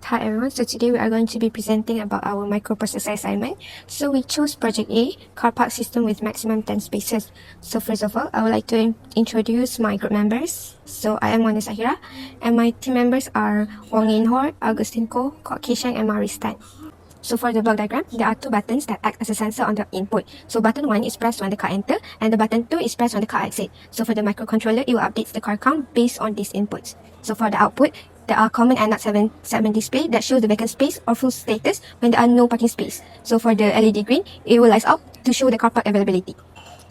Hi everyone, so today we are going to be presenting about our microprocessor assignment. So we chose project A, car park system with maximum 10 spaces. So first of all, I would like to introduce my group members. So I am Wan Nursahira, and my team members are Wong Yiin Hor, Augustine Koh, Kok Qi Sheng, and Maurice Tan. So for the block diagram, there are two buttons that act as a sensor on the input. So button 1 is pressed when the car enters, and the button 2 is pressed when the car exits. So for the microcontroller, it will update the car count based on these inputs. So for the output, there are common and not segment display that shows the vacant space or full status when there are no parking space. So for the LED green, it will light up to show the car park availability.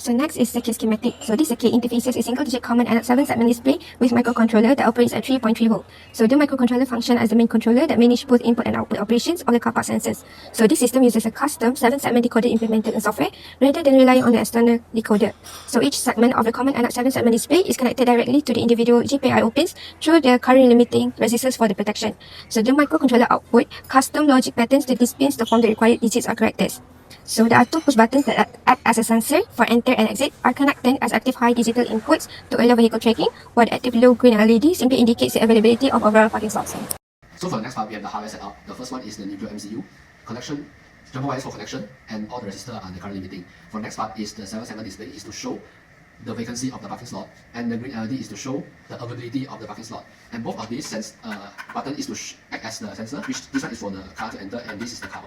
So next is circuit schematic. So this circuit interfaces a single-digit common and 7-segment display with microcontroller that operates at 3.3 volt. So the microcontroller functions as the main controller that manages both input and output operations of the car park sensors. So this system uses a custom 7-segment decoder implemented in software rather than relying on the external decoder. So each segment of the common and 7-segment display is connected directly to the individual GPIO pins through the current limiting resistors for the protection. So the microcontroller output custom logic patterns to these pins to form the required digits or characters. So there are two push buttons that act as a sensor for enter and exit are connected as active high digital inputs to allow vehicle tracking, while the active low green LED simply indicates the availability of overall parking slots. So for the next part, we have the hardware setup. The first one is the neutral MCU, connection, jumper wires for connection, and all the resistors are the current limiting. For the next part is the 7-segment display is to show the vacancy of the parking slot, and the green LED is to show the availability of the parking slot. And both of these button is to act as the sensor, which this one is for the car to enter, and this is the car.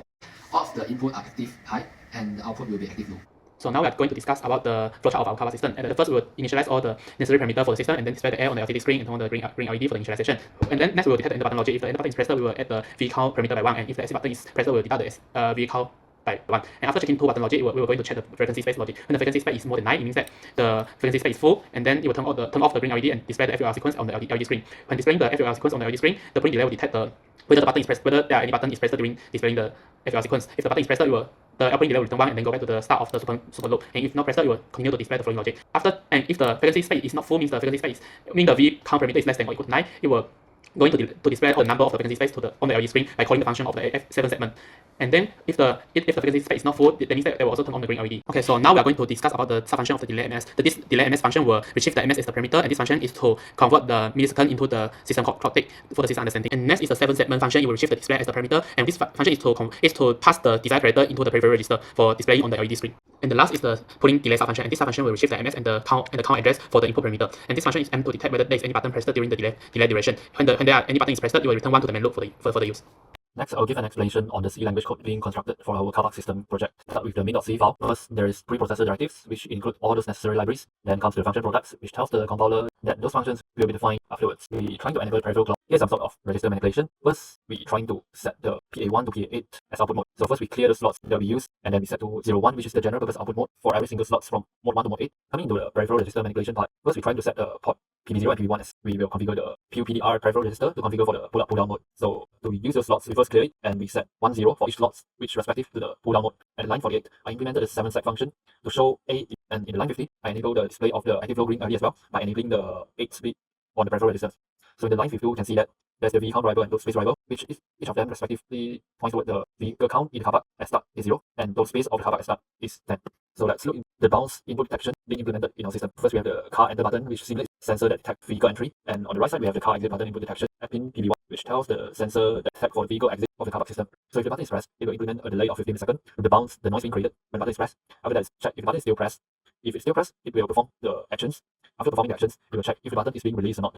All of the input are active high, and the output will be active low. So now we are going to discuss about the flowchart of our car park system. And the first, we will initialize all the necessary parameters for the system, and then display the air on the LCD screen and turn on the green LED for the initialization. And then next, we will detect the enter button logic. If the enter button is pressed, we will add the V count parameter by 1, and if the exit button is pressed, we will deduct the V count by 1. And after checking two button logic, we will going to check the frequency space logic. When the frequency space is more than 9, it means that the frequency space is full, and then it will turn off the green LED and display the FUR sequence on the LED screen. When displaying the FUR sequence on the LED screen, the pulling delay will detect whether there are any button is pressed during displaying the FUR sequence. If the button is pressed, the output delay will return 1 and then go back to the start of the super loop. And if not pressed, it will continue to display the following logic. And if the frequency space is not full, means the V count parameter is less than or equal to 9, it will going to display the number of the frequency space on the LED screen by calling the function of the F7 segment. And then if the frequency space is not full, that means that they will also turn on the green LED. Okay, so now we are going to discuss about the subfunction of the delay MS. This delay MS function will retrieve the MS as the parameter, and this function is to convert the millisecond into the system clock tick for the system understanding. And next is the 7-segment function. It will retrieve the display as the parameter, and this function is to pass the desired character into the peripheral register for displaying on the LED screen. And the last is the pulling delay subfunction, and this subfunction will retrieve the MS and the count address for the input parameter. And this function is aimed to detect whether there is any button pressed during the delay duration. When there are any button is pressed, it will return 1 to the main loop for the use. Next, I'll give an explanation on the C language code being constructed for our car park system project. Start with the main.c file. First, there is preprocessor directives, which include all those necessary libraries. Then comes the function products, which tells the compiler that those functions will be defined afterwards. We trying to enable peripheral clock. Here's some sort of register manipulation. First, we trying to set the PA1 to PA8 as output mode. So first, we clear the slots that we use, and then we set to 01, which is the general purpose output mode for every single slots from mode 1 to mode 8. Coming into the peripheral register manipulation part, first we try to set the port PD0 and PD1 as we will configure the PUPDR peripheral register to configure for the pull-up pull-down mode. So to use those slots, we first clear it, and we set 10 for each slots, which respective to the pull-down mode. At line 48, I implemented the 7-seg function to show A, and in the line 50, I enable the display of the active low green LED as well by enabling the 8 bit on the peripheral registers. So in the line 52, you can see that there's the V count driver and those space driver, which is each of them respectively points toward the vehicle count in the car park at start is 0, and those space of the car park at start is 10. So let's look at the bounce input detection being implemented in our system. First, we have the car enter button, which simulates sensor that detects vehicle entry, and on the right side, we have the car exit button input detection at pin PB1, which tells the sensor that detects for the vehicle exit of the car park system. So if the button is pressed, it will implement a delay of 15 milliseconds with the bounce, the noise being created when the button is pressed. After that, check if the button is still pressed. If it's still pressed, it will perform the actions. After performing the actions, it will check if the button is being released or not.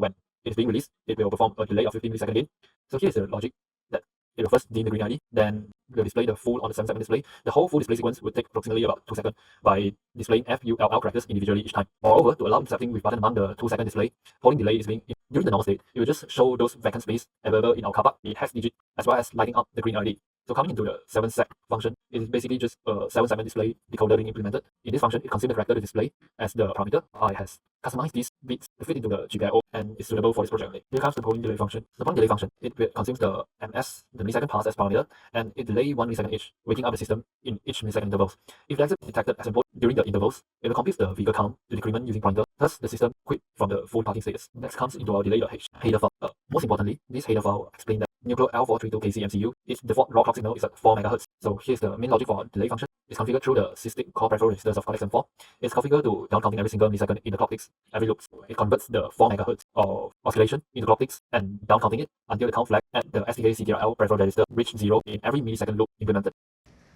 When it is being released, it will perform a delay of 15 milliseconds again. So here is the logic that it will first dim the green LED, then will display the full on the 7-segment display. The whole full display sequence will take approximately about 2 seconds by displaying FULL characters individually each time. Moreover, to allow intercepting with button among the 2-second display, polling delay is being during the normal state. It will just show those vacant space available in our car park, the hex digit, as well as lighting up the green LED. So coming into the 7-seg function, it is basically just a 7-segment display decoder being implemented. In this function, it consumes the character to display as the parameter. I has customized these bits to fit into the GPIO and is suitable for this project. Here comes the polling delay function. The polling delay function, it consumes the MS, the millisecond pass as parameter, and it delay 1 millisecond each, waking up the system in each millisecond intervals. If the exit is detected as input during the intervals, it will compute the vehicle count to decrement using pointer. Thus, the system quit from the full parking status. Next comes into our delay.h header file. Most importantly, this header file explains that Nuclear L432KC MCU, its default raw clock signal is at 4 MHz. So here's the main logic for delay function. It's configured through the system core peripheral registers of Cortex M4. It's configured to down counting every single millisecond in the clock ticks every loop. It converts the 4 MHz of oscillation into clock ticks and down counting it until the count flag at the STK CTRL peripheral register reach 0 in every millisecond loop implemented.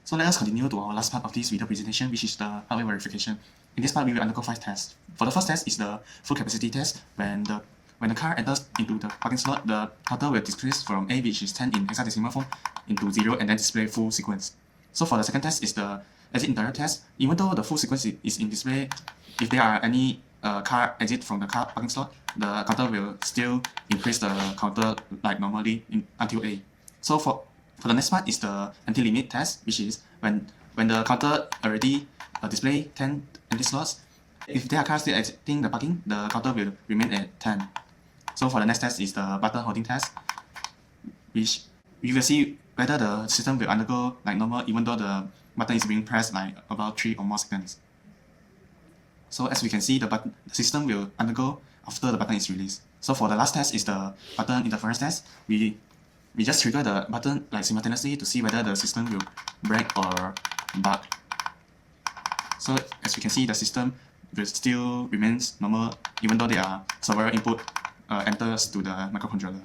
So let us continue to our last part of this video presentation, which is the hardware verification. In this part, we will undergo 5 tests. For the first test is the full capacity test. When the car enters into the parking slot, the counter will decrease from A, which is 10 in hexadecimal form, into 0 and then display full sequence. So for the second test is the exit indirect test. Even though the full sequence is in display, if there are any car exit from the car parking slot, the counter will still increase the counter like normally until A. So for the next part is the anti-limit test, which is when the counter already display 10 empty slots, if there are cars still exiting the parking, the counter will remain at 10. So for the next test is the button holding test, which we will see whether the system will undergo like normal even though the button is being pressed like about 3 or more seconds. So as we can see, the system will undergo after the button is released. So for the last test is the button interference test. We just trigger the button like simultaneously to see whether the system will break or bug. So as we can see, the system will still remains normal even though there are several input enters to the microcontroller.